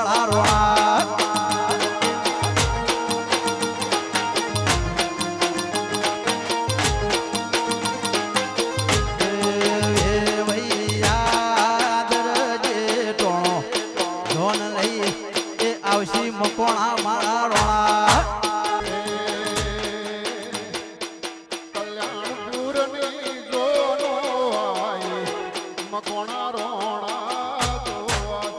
માળા રોણા આવશી મકોણા માળા રોણા કલ્યાણપુરની જોનો આઈ મકોણા રોણા જોવા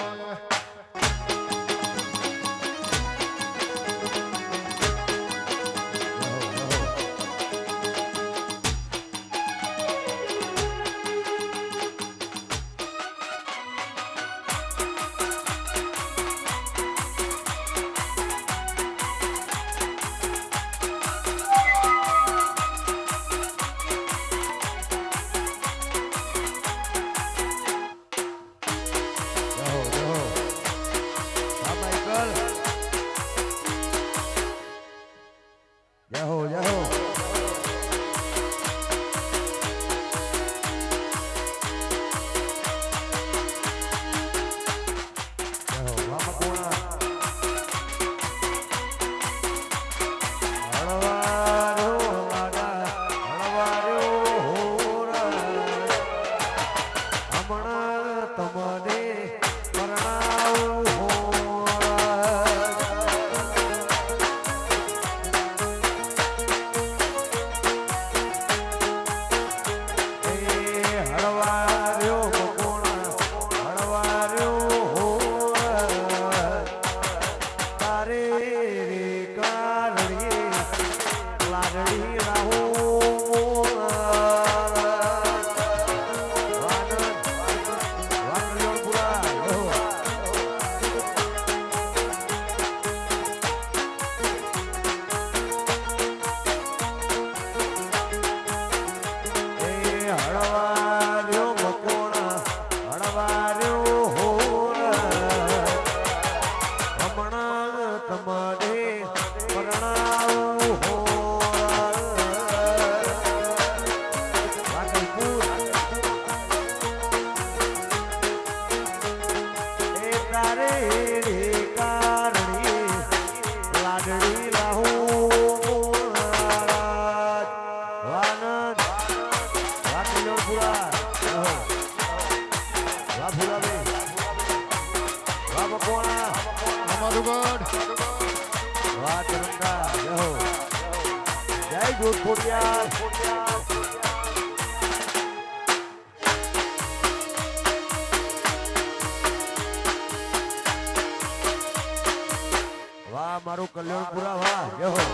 વાહ મારું કલ્યાણપુરા વાહ જય હો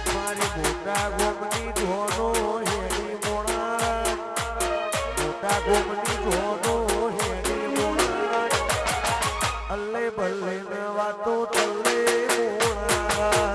મારી મોટા ગોમની ધોનો હેડી મોણા મોટા ગોમની ધોનો હેડી મોણા અલ્લે બલ્લે ન વાતો તલ્લે મોણા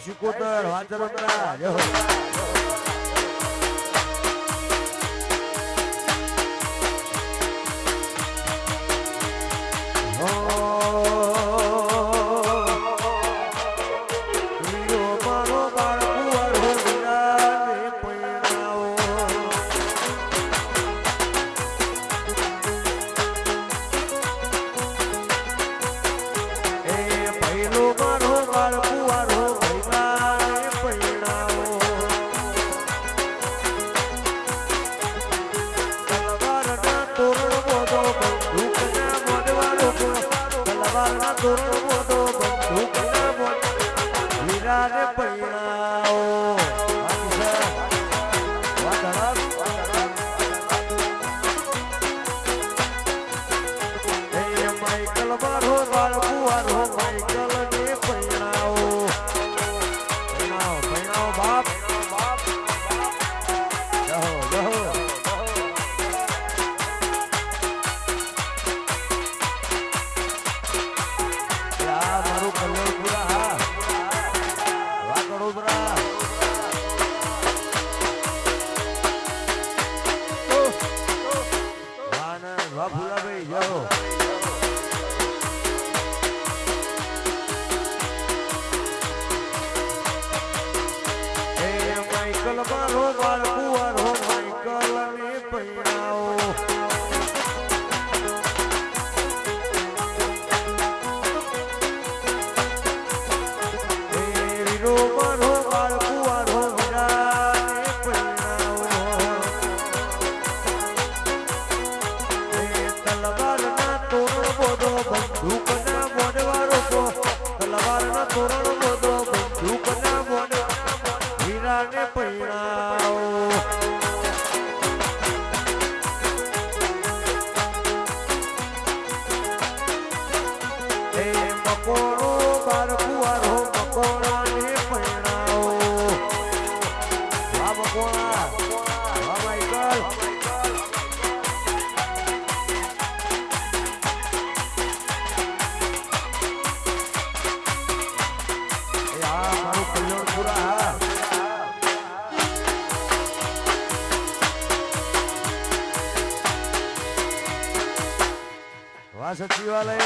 શિકોતર વાચરંગરા જય હો મારો પૈણાઓ માઈકલ મારો બાળકુ વારો માઈકલ ને પૈણાઓ પૈણાઓ બાપ જહો જહો મારું કલ્યાણપુરા હા વા કડોદરા વાહ ભૂલાભાઈ જાઓ માઈકલ મારો બાળકુ વારો માઈકલ ને પૈણાઓ વીરો મારો બાળકુ વારો વીરા ને પૈણાઓ તલવારના તોરણ બોધો બંદૂકના મોઢવારો કો તલવારના તોરણ બોધો બંદૂકના મોઢ વીરાને પૈણાઓ એ મકોડો બારકુવારો મકોડાને પૈણાઓ વાહ મકોડા વાહ માઈકલ મારું કલ્યાણપુરા હા વાહ સચિવાલય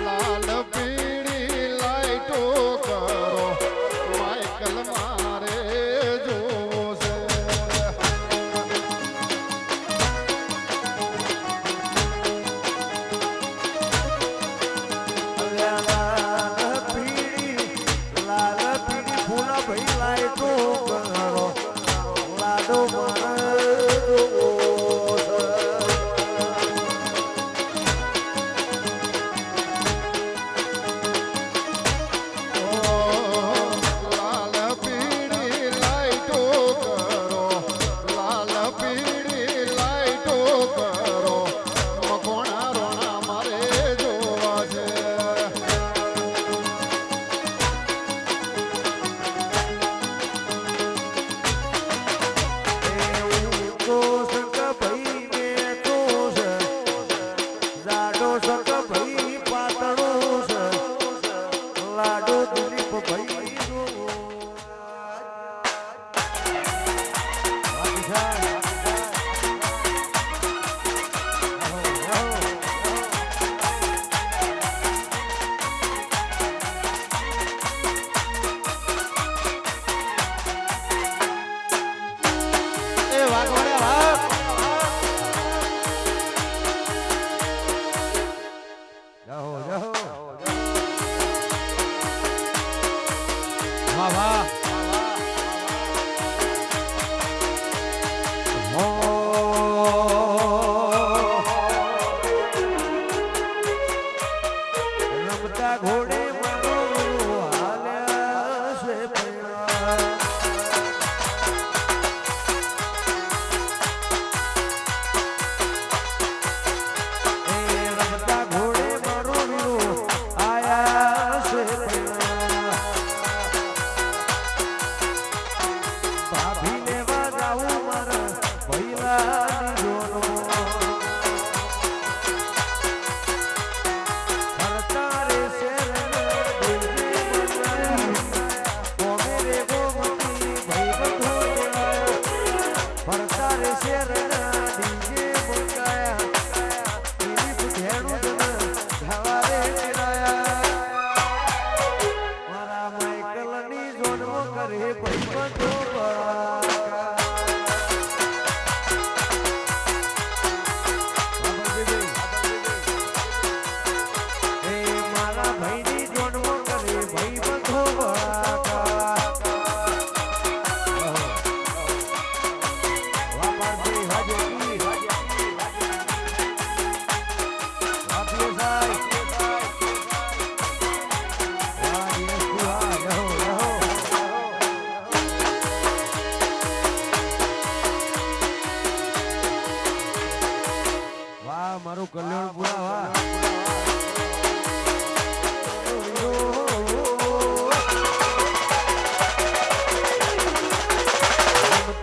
લાલ પીળી લાઈટો કરો માઈકલ મારે જોવો છે લાલ પીળી ફૂલા ભાઈ લાઈટો કરો લાડો લાલ પીળી લાઈટો કરો લાલ પીળી લાઈટો કરો મકોણા રોણા મારે જોવા છે તો સક ભાઈ ને તો છે જાડો સક ભાઈ પાતળો છે લાડો દિલીપ ભાઈ એ વાઘોડે વાઘ જાહો જાહો વાહ વાહ રમતા ઘોડે મારો હાલ્યા છે પૈણા રમતા ઘોડે મારો વીરો આયા છે પૈણા ભાભી લેવા જાઉં મારા ભૈલાની જોનો હરતારે શેરના દેજે મંગાયા કોમે રે ગોમતી ભાઈ બંધો દેવાયા હરતારે શેરના ડીજે મંગાયા દિલીપ ઘેણું જન ધાવારે ચડાયા મારા માઈકલની જોડવો કરે ભાઈ બંધો બળાકા મારા ભાઈની જોડવો કરે ભાઈ બંધો બળાકા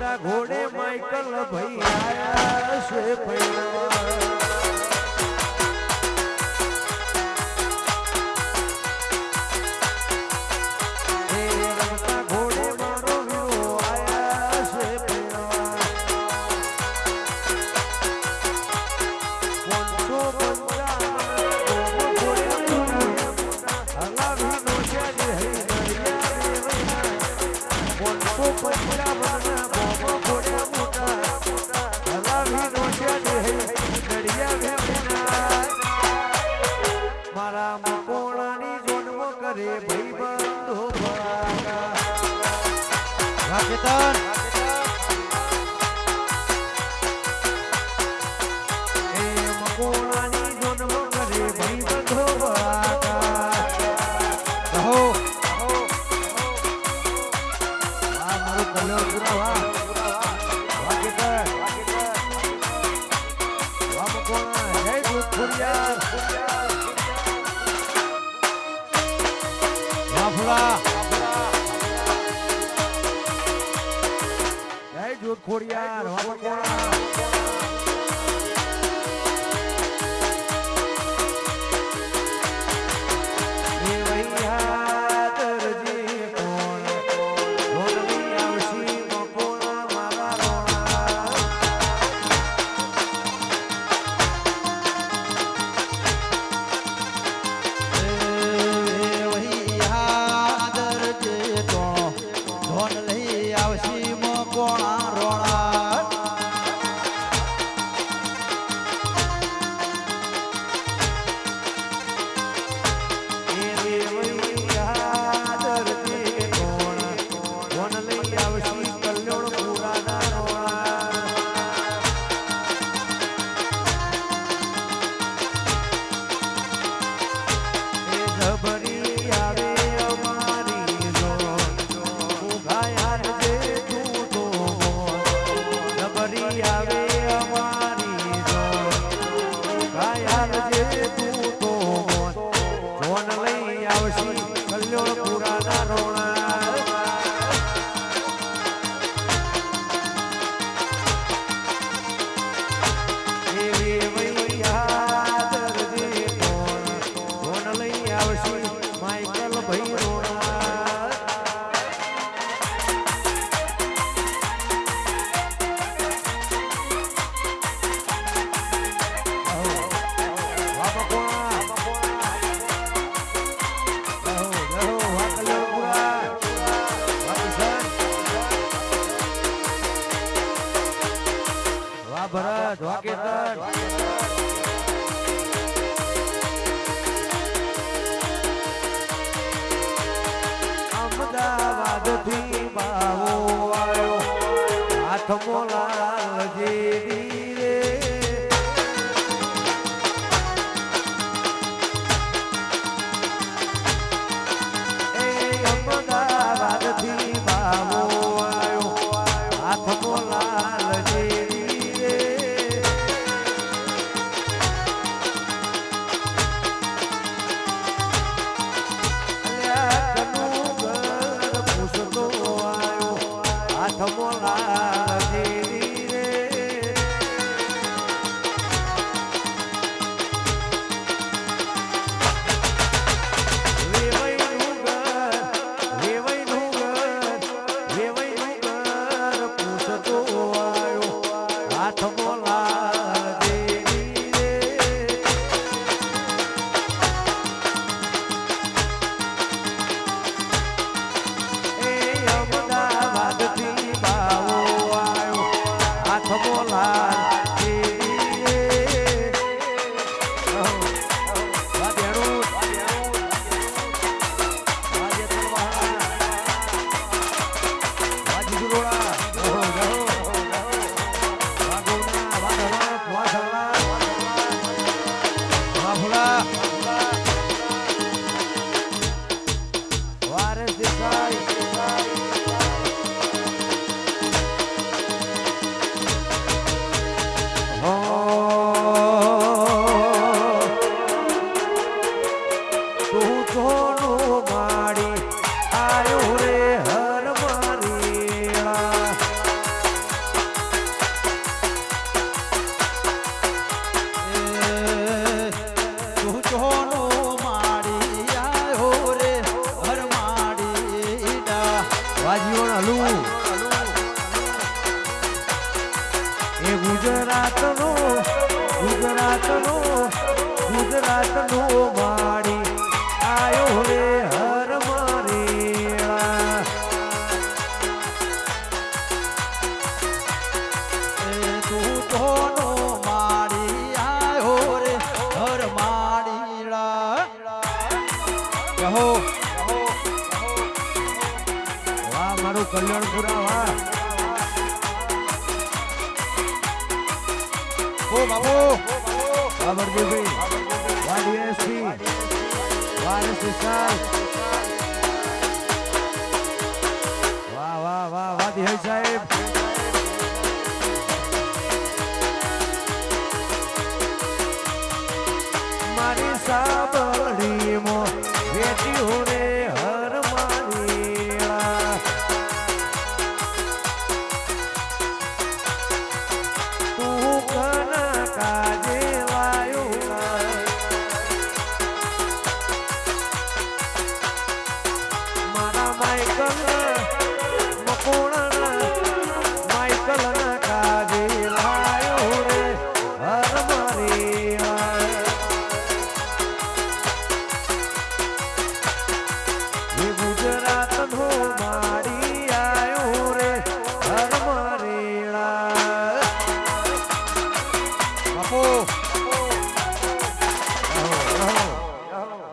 રમતા ઘોડે માઈકલ ભાઈ આયા છે ભૈરવા મારા મકોણાની જન્મ કરે ભાઈ બંધો વાકેતન એ મકોણાની જન્મ કરે ભાઈ બંધો કહો આ મારું કલ્યાણ પૂરા વાહ વાકેતન વાહ મકોણા જય દૂધપુરિયા વાફુલા જય જોધખોડિયાર વાહ મકોણા ભરત વાકેતર અમદાવાદ થી બાવો આવ્યો હાથ મોલાલ જેવી રે એ અમદાવાદ થી બાવો આવ્યો હાથ મોલાલ જેવી એ ગુજરાતનો માડી આયો રે હર મારેલા તું તોનો માડી આયો રે હર માડીલા કહો વાહ મારું કલ્યાણપુરા વાહ ઓ બાબુ બાબરજીભાઈ વાહ ડીએસપી વાહ વિશાલ વાહ વાહ વાહ વાહ દિહાઈ સાહેબ મારી સાબરડીમાં બેઠી રે હર મારીલા તું કના કાજે લાયો મારા માઈકલ મકોણા માઈકલ ના કાજે લાયો રે હર મારીલા એ ગુજરાતનો માડી આયો રે હર મારેલા બાપુ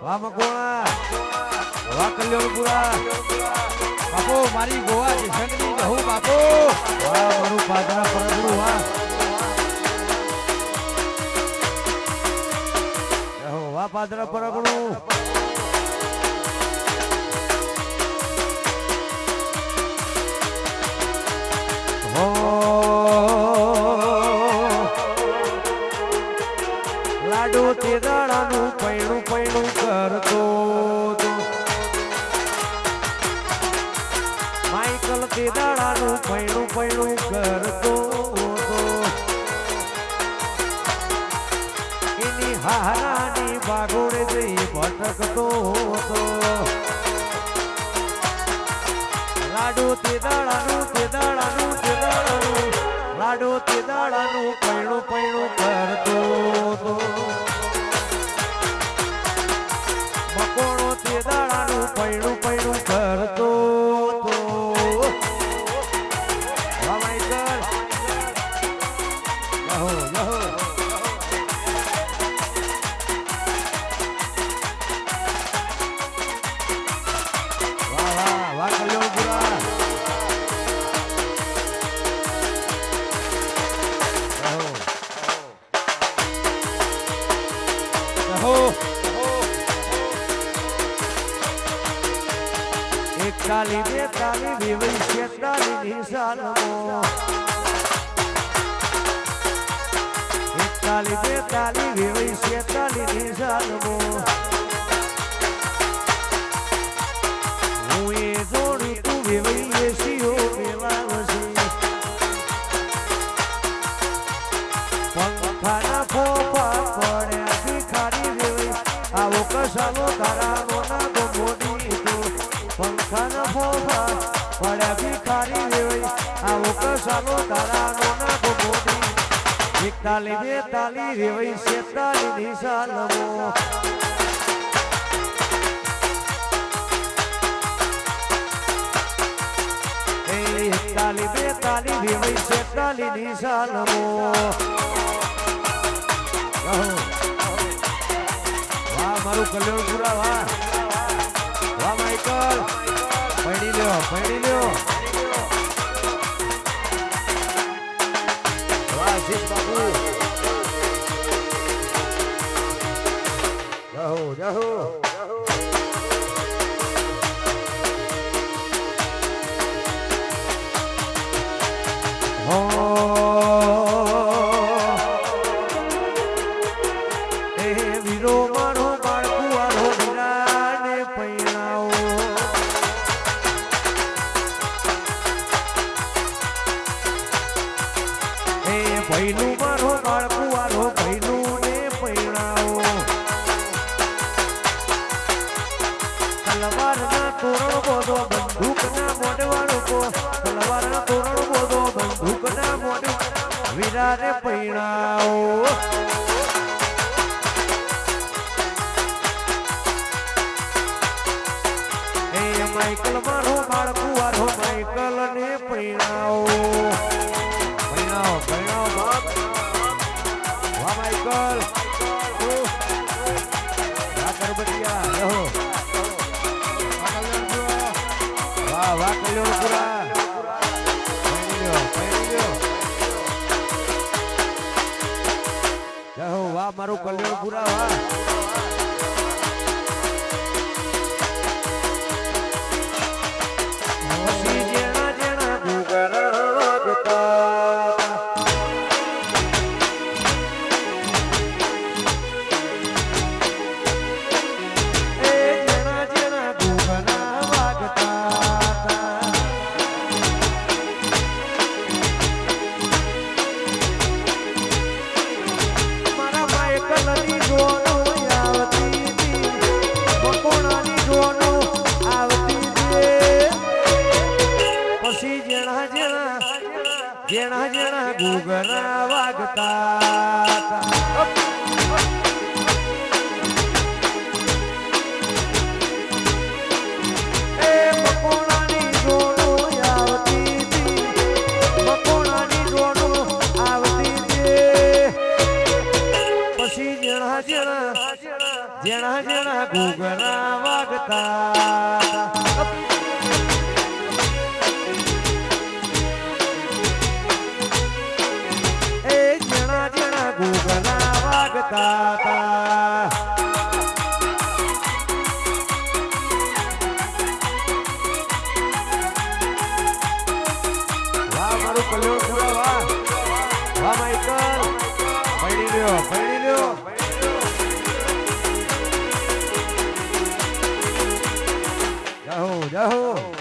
વાહ મકોણા વાહ કલ્યાણપુરા બાપુ મારી ગોવા જશનની કહું બાપુ વાહ મારું પાદરા પરગડું વાહ વાહ પાદરા પરગડું હો લાડુ તે દાડાનું પૈણું પૈણું કરતો તો. માઈકલ તે દાડાનું પૈણું પૈણું કરતો તો. એની હારાની બાગોળે જઈ ભટકતો હતો લાડુ તે દાડાનું લાડુ તે દાડાનું પૈણું પૈણું કરતો હતો મકોણો તે દાડાનું પૈણું પૈણું કરતો હતો વાહ માઈકલ યહો યહો વાહ વાહ વાહ કલ્યાણપુરા કહો એક તાલી બે તાલી વિવઈ શેતાલી નિશાનો એક તાલી બે તાલી વિવઈ શેતાલી નિશાનો હું એ જોડું તું વિવઈ એસીઓ મેલાવશે પંખાના ફોફા પડ્યા ભિખારી વિવઈ આવો કસાલો તારા મોના ગોમોડી તું પંખાના ફોફા પડ્યા ભિખારી વેવાઈ આવો કસાલો તારા નોના ગોમોડી એક તાલી બે તાલી વેવાઈ શેતાલી નિશાલમો એક તાલી બે તાલી વેવાઈ શેતાલી નિશાલમો વાહ મારું કલ્યાણપુરા વાહ વાહ માઈકલ પૈણી લ્યો વાહ આશીષ બાબુ જાહો હો એ વીરો મારો બાળકુ આરો વીરાને પૈણાવો એ ભઈનું મારો બાળકુ આરો ભઈનું ને પૈણાવો તલવારના તોરણ બોધો બંદૂકના મોઢવાળો કો તલવારના તોરણ બોધો બંદૂકના મોઢ વીરાને પૈણાઓ એ માઈકલ મારો બાળકું વાળો માઈકલ ને પૈણાઓ પૈણાઓ પૈણાઓ બાપ વાહ માઈકલ વાહ કરબતિયા રહો વાહ વાહ કલ્યાણપુરા વાહ મારું કલ્યાણપુરા વાહ જેણા જેણા ગુગરા જેણા જેણા ગુગરા વાગતા એ મકોણાની ડોલો આવતી હતી મકોણાની ડોલો આવતી હતી પછી જેણા જેણા જેણા જેણા ગુગરા વાગતા ગુગલા વાગતા તા વાહ મારું કલ્યાણપુરા વાહ વાહ માઈકલ પડી લ્યો જાહો જાહો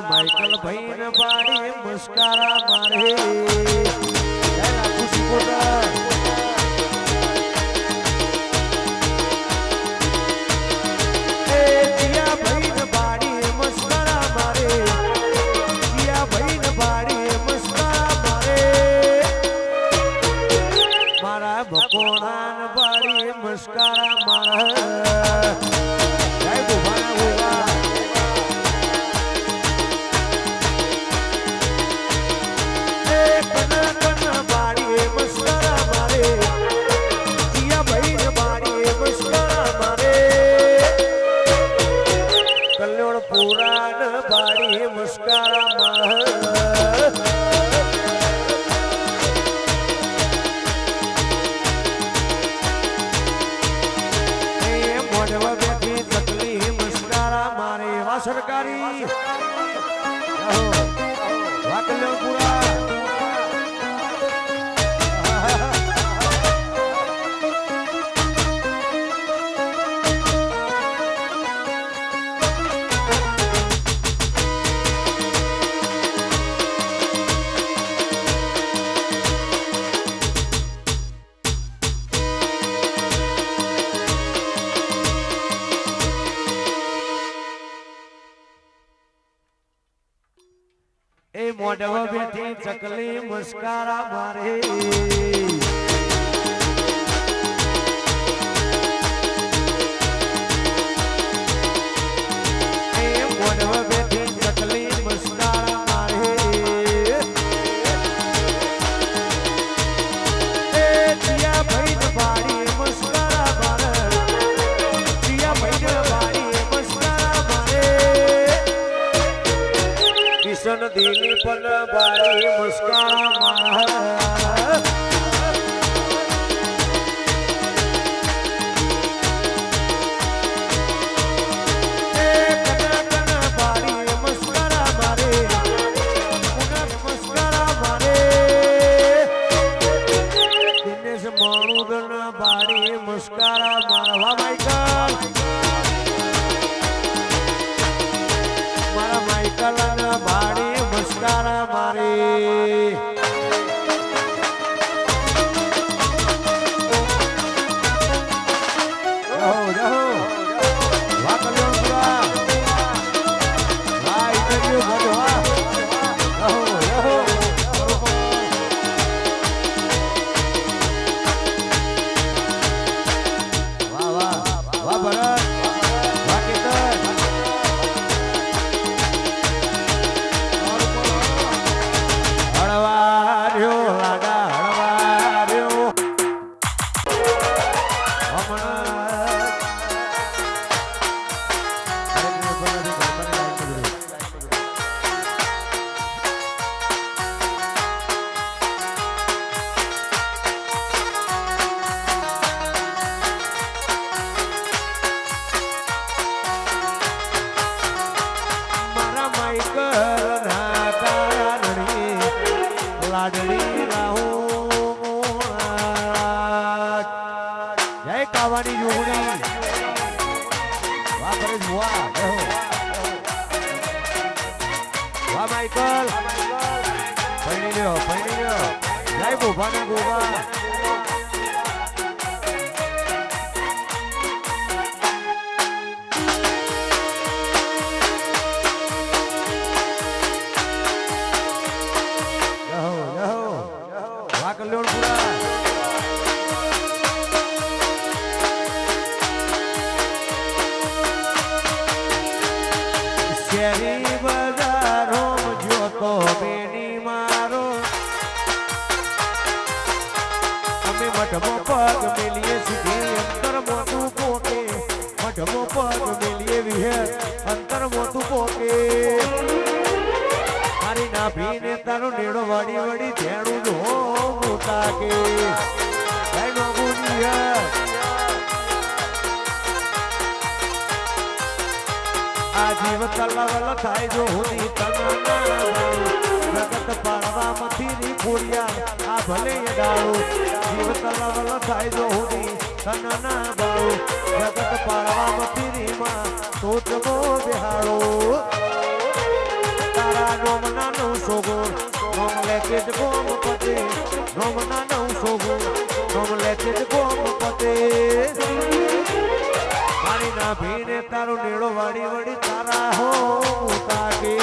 માઈકલ ભાઈ ને પાડી મુસ્કારા મારે ખુશી પોતા બકોણાન બાળી મસ્કારા મારા જય ભુવાના ભુવા એ કન બાળી મસ્કારા મારે જીયા ભાઈ બાળી મસ્કારા મારે કલ્યાણ પુરાણ બાળી મસ્કારા મારા સરકારી વાહ કલ્યાણપુરા એ મોઢવા બેઠી ચકલી મુસ્કારા મારે એ મોઢવા બેઠી ચકલી મુસ્કારા મારે એ દિયા ભાઈ બાડી મુસ્કારા મારે દિયા ભાઈ બાડી મુસ્કારા મારે કિશન દિલી પણ બારી મુસ્કારા મારા એ કના કના બારી મુસ્કારા મારે પુનઃ મુસ્કારા મારે દિનેશ માણુદન બારી મુસ્કારા મારા વાહ માઈકલ મારા માઈકલ બાડી મુસ્કારા મારે લાડડી રાહુ જય કાવાની જોગણી વાહ કરે વાહ વાહ માઈકલ પૈણી લ્યો જય ગોભાના ગોભા શેરી બજારો જોતો બેની મારો અમે મઠમો પગ મેલીએ સીધી અંતર મોટું પોકે મઠમો પગ મેલીએ વિહે અંતર મોટું પોકે મારી નાભીને તારો નેડો વડી વડી ધેણું જો મોટા કે નો ગુનિયા આ જીવ કલવલ થાય જો હુની તનના જગત પાડવામાંથી ની ફોડિયા આ ભલે ડાળો જીવ કલવલ થાય જો હુની તનના બાળો જગત પાડવામાંથી ની માં તોતમો બિહાડો તારા નોમના નો સોગોર નોમ લેકે જ ગોમ પતે નોમના નો સોગોર નોમ લેકે જ ગોમ પતે મારી ના ભીને તારો નેડો વાડી વડી તારા હો તાકે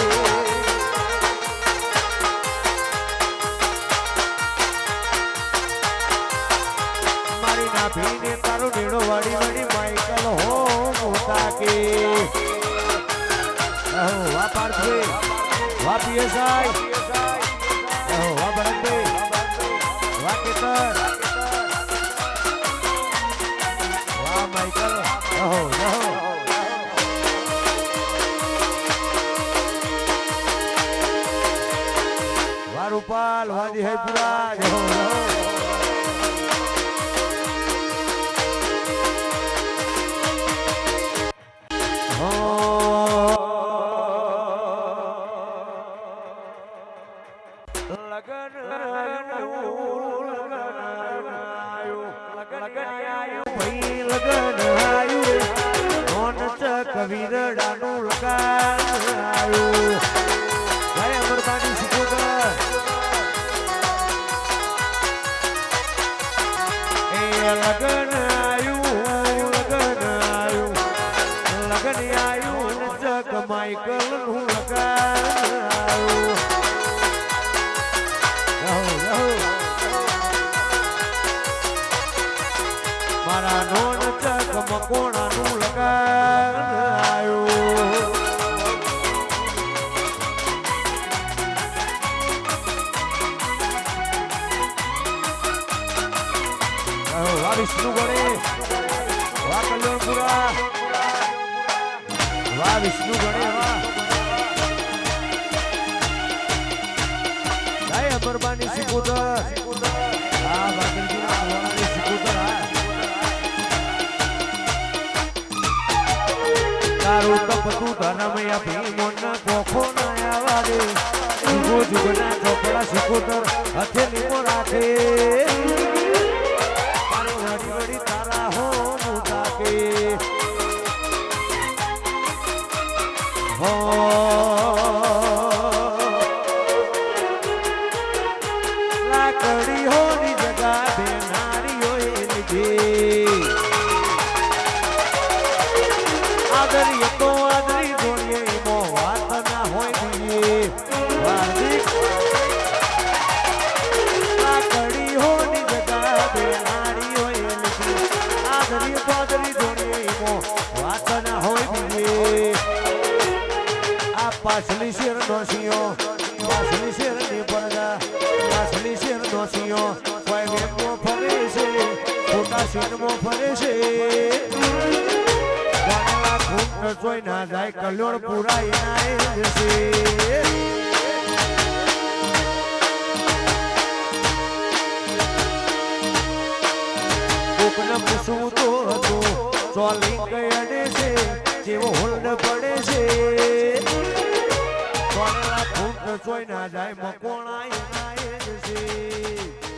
મારી ના ભીને તારો નેડો વાડી વડી માઈકલ હો તાકે વાહ પાર્થભાઈ વાહ પીએસઆઈ વાહ ભરતભાઈ વાહ કેતન વાહ માઈકલ વાહ રૂપાલ વાહ દિહાઈપુરા લગન કવિરડાનું લગાયું ભાઈ અમરબાની શીખોગર એ લગન આયું જગ માઈકલ નું લગાયું મારા નોન ચક મકોણાનું લગાયું વાહ વિષ્ણુ ગણેશ વાહ કલ્યાણપુરા વાહ વિષ્ણુ ગણેશ વાહ જય અમરબાની સિકોદર હા બાકરજીના મોલાની સિકોદર હા તારું કપતું ધનમયા ભીમોના કોખો ના આવાડે જુગો જુગના ચોપડા સિકોદર હથેલીમો રાખે તારો વડી વડી તારા હો મુદાકે હો લાકડી હોની જગા બેનારીઓ લીધી આદરી તો આદરી જોડીએ મો વાત ના હોય દીએ વાર્ષિક લાકડી હોની જગા બેનારી હોય લીધી આદરી તો આદરી જોડીએ મો વાત ના હોય દીએ આ પાછલી શેર દોશીઓ પાછલી શેર ની પડદા પાછલી શેર દોશીઓ કોઈ વેમો ફરે છે ખોટા શેરમાં ફરે છે જોઈ ના જાય કલ્યોણ પુરા એના જશે કોકને પૂછવું તો હતો ચોલી કયડે છે જેવો હોલ્ડ પડે છે કોણેલા ફૂટ જોઈ ના જાય મકોણા એના જશે